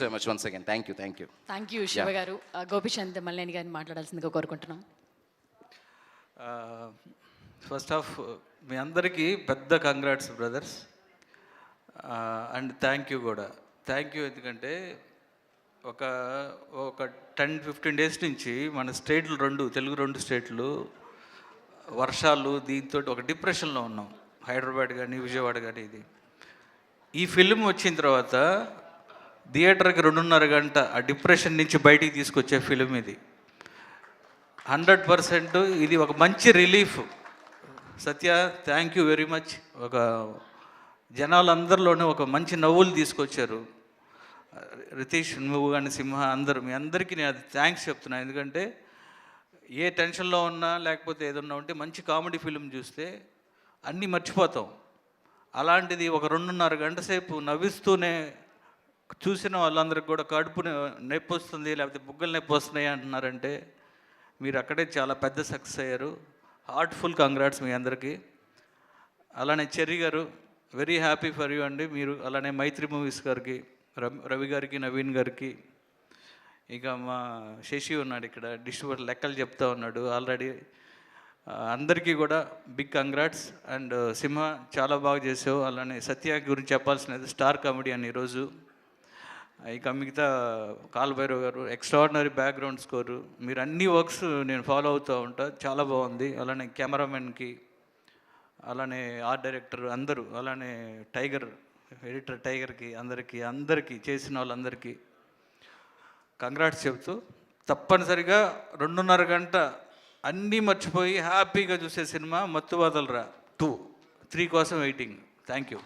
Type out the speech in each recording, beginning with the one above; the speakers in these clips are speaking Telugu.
So much once again thank you. Thank you Shiva గారు. గోపిచంద్ మల్లేని గారిని మాట్లాడాల్సిందిగా కోరుకుంటున్నాం. ఫస్ట్ ఆఫ్ మీ అందరికీ పెద్ద congrats brothers, and thank you కూడా. థ్యాంక్ యూ ఎందుకంటే ఒక 10-15 డేస్ నుంచి మన స్టేట్లు తెలుగు రెండు స్టేట్లు వర్షాలు దీంతో ఒక డిప్రెషన్లో ఉన్నాం. హైదరాబాద్ కానీ విజయవాడ కానీ. ఈ ఫిల్మ్ వచ్చిన తర్వాత థియేటర్కి 2.5 గంట ఆ డిప్రెషన్ నుంచి బయటికి తీసుకొచ్చే ఫిలిం ఇది. 100% ఇది ఒక మంచి relief. Satya, thank you very much. ఒక జనాలందరిలోనే ఒక మంచి నవ్వులు తీసుకొచ్చారు. రితీష్, నువ్వు కానీ సింహ, అందరూ మీ అందరికీ నేను అది థ్యాంక్స్ చెప్తున్నాను. ఎందుకంటే ఏ టెన్షన్లో ఉన్నా లేకపోతే ఏదన్నా ఉంటే మంచి కామెడీ ఫిలిం చూస్తే అన్నీ మర్చిపోతాం. అలాంటిది ఒక 2.5 గంట సేపు నవ్విస్తూనే చూసిన వాళ్ళందరికీ కూడా కడుపు నొప్పి వస్తుంది లేకపోతే బుగ్గలు నొప్పి వస్తున్నాయి అంటున్నారంటే మీరు అక్కడే చాలా పెద్ద సక్సెస్ అయ్యారు. హార్ట్ఫుల్ కంగ్రాట్స్ మీ అందరికీ. అలానే చెర్రీ గారు, వెరీ హ్యాపీ ఫర్ యూ అండి. మీరు అలానే మైత్రి మూవీస్ గారికి, రవి గారికి, నవీన్ గారికి, ఇక మా శశి ఉన్నాడు ఇక్కడ డిస్ట్రిబ్యూటర్, లెక్కలు చెప్తా ఉన్నాడు ఆల్రెడీ. అందరికీ కూడా బిగ్ కంగ్రాట్స్. అండ్ సింహ చాలా బాగా చేసావు. అలానే సత్య గురించి చెప్పాల్సినది, స్టార్ కామెడీ అని ఈరోజు. ఇక మిగతా కాల్భైరవ్ గారు, ఎక్స్ట్రాడినరీ బ్యాక్గ్రౌండ్ స్కోరు. మీరు అన్ని వర్క్స్ నేను ఫాలో అవుతూ ఉంటా, చాలా బాగుంది. అలానే కెమెరామెన్కి, అలానే ఆర్ట్ డైరెక్టర్ అందరూ, అలానే టైగర్ ఎడిటర్ టైగర్కి, అందరికీ చేసిన వాళ్ళందరికీ కంగ్రాట్స్ చెబుతూ, తప్పనిసరిగా 2.5 గంట అన్నీ మర్చిపోయి హ్యాపీగా చూసే సినిమా మత్తు వదలరా 2, 3 కోసం వెయిటింగ్. Thank you.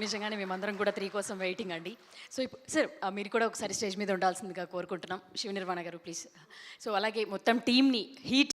నిజంగానే మేమందరం కూడా 3 కోసం వెయిటింగ్ అండి. సో ఇప్పుడు సార్ మీరు కూడా ఒకసారి స్టేజ్ మీద ఉండాల్సిందిగా కోరుకుంటున్నాం. శివ నిర్వాణ గారు ప్లీజ్. సో అలాగే మొత్తం టీమ్ని, హీట్